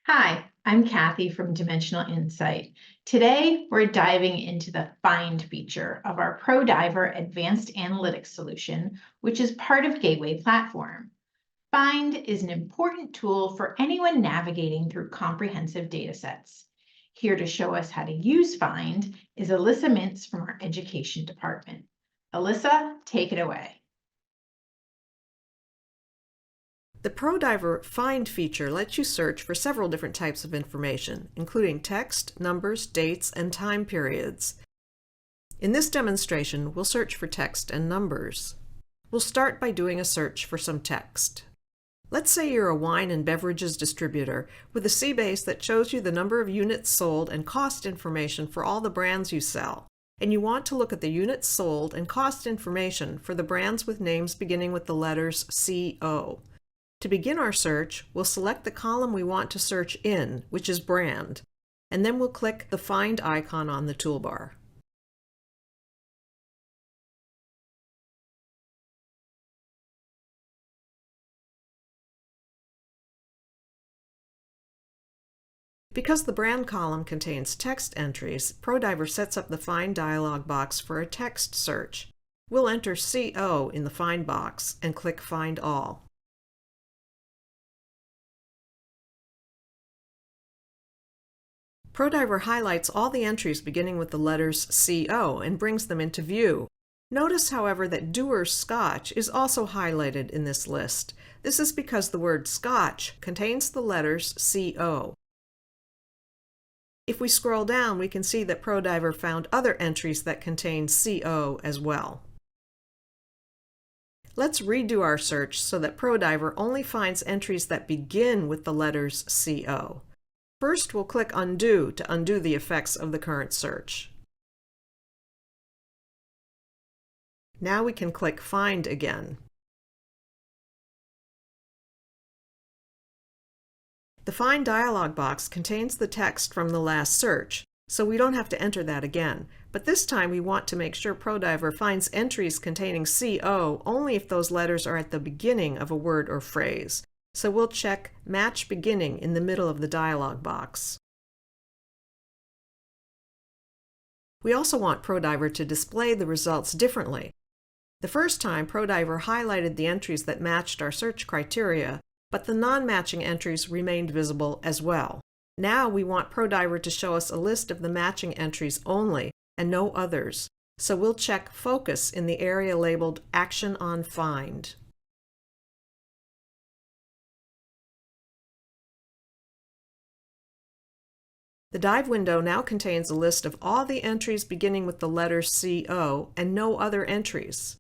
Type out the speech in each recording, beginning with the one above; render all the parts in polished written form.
Hi, I'm Kathy from Dimensional Insight. Today, we're diving into the Find feature of our ProDiver Advanced Analytics solution, which is part of Gateway Platform. Find is an important tool for anyone navigating through comprehensive datasets. Here to show us how to use Find is Alyssa Mintz from our Education Department. Alyssa, take it away. The ProDiver Find feature lets you search for several different types of information, including text, numbers, dates, and time periods. In this demonstration, we'll search for text and numbers. We'll start by doing a search for some text. Let's say you're a wine and beverages distributor with a CBase that shows you the number of units sold and cost information for all the brands you sell, and you want to look at the units sold and cost information for the brands with names beginning with the letters CO. To begin our search, we'll select the column we want to search in, which is brand, and then we'll click the Find icon on the toolbar. Because the brand column contains text entries, ProDiver sets up the Find dialog box for a text search. We'll enter CO in the Find box and click Find All. ProDiver highlights all the entries beginning with the letters CO and brings them into view. Notice, however, that Dewar's Scotch is also highlighted in this list. This is because the word Scotch contains the letters CO. If we scroll down, we can see that ProDiver found other entries that contain CO as well. Let's redo our search so that ProDiver only finds entries that begin with the letters CO. First, we'll click Undo to undo the effects of the current search. Now we can click Find again. The Find dialog box contains the text from the last search, so we don't have to enter that again. But this time we want to make sure ProDiver finds entries containing CO only if those letters are at the beginning of a word or phrase. So we'll check Match Beginning in the middle of the dialog box. We also want ProDiver to display the results differently. The first time, ProDiver highlighted the entries that matched our search criteria, but the non-matching entries remained visible as well. Now we want ProDiver to show us a list of the matching entries only and no others. So we'll check Focus in the area labeled Action on Find. The dive window now contains a list of all the entries beginning with the letter CO and no other entries.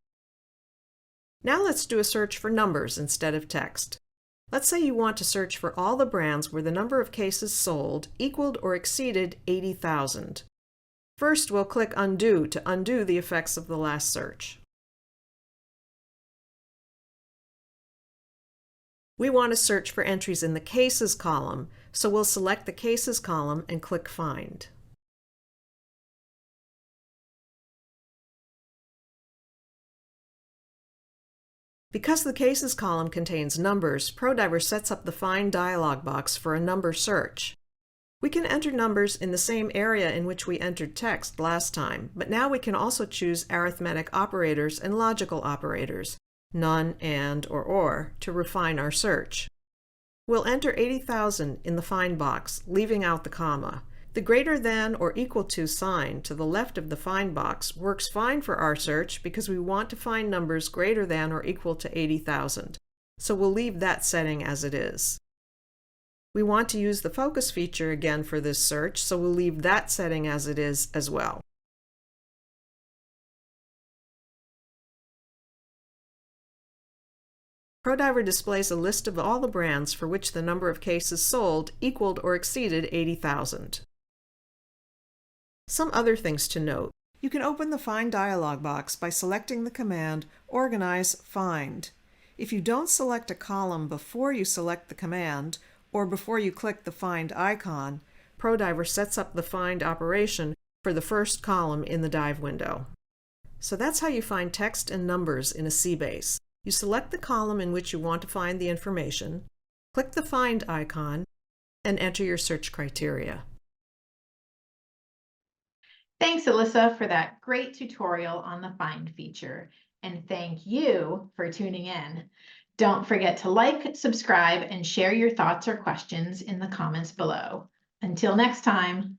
Now let's do a search for numbers instead of text. Let's say you want to search for all the brands where the number of cases sold equaled or exceeded 80,000. First, we'll click Undo to undo the effects of the last search. We want to search for entries in the Cases column, so we'll select the Cases column and click Find. Because the Cases column contains numbers, ProDiver sets up the Find dialog box for a number search. We can enter numbers in the same area in which we entered text last time, but now we can also choose arithmetic operators and logical operators, none, and, or, to refine our search. We'll enter 80,000 in the Find box, leaving out the comma. The greater than or equal to sign to the left of the Find box works fine for our search because we want to find numbers greater than or equal to 80,000. So we'll leave that setting as it is. We want to use the Focus feature again for this search, so we'll leave that setting as it is as well. ProDiver displays a list of all the brands for which the number of cases sold equaled or exceeded 80,000. Some other things to note. You can open the Find dialog box by selecting the command Organize Find. If you don't select a column before you select the command, or before you click the Find icon, ProDiver sets up the Find operation for the first column in the dive window. So that's how you find text and numbers in a CBase. You select the column in which you want to find the information, click the Find icon, and enter your search criteria. Thanks, Alyssa, for that great tutorial on the Find feature. And thank you for tuning in. Don't forget to like, subscribe, and share your thoughts or questions in the comments below. Until next time.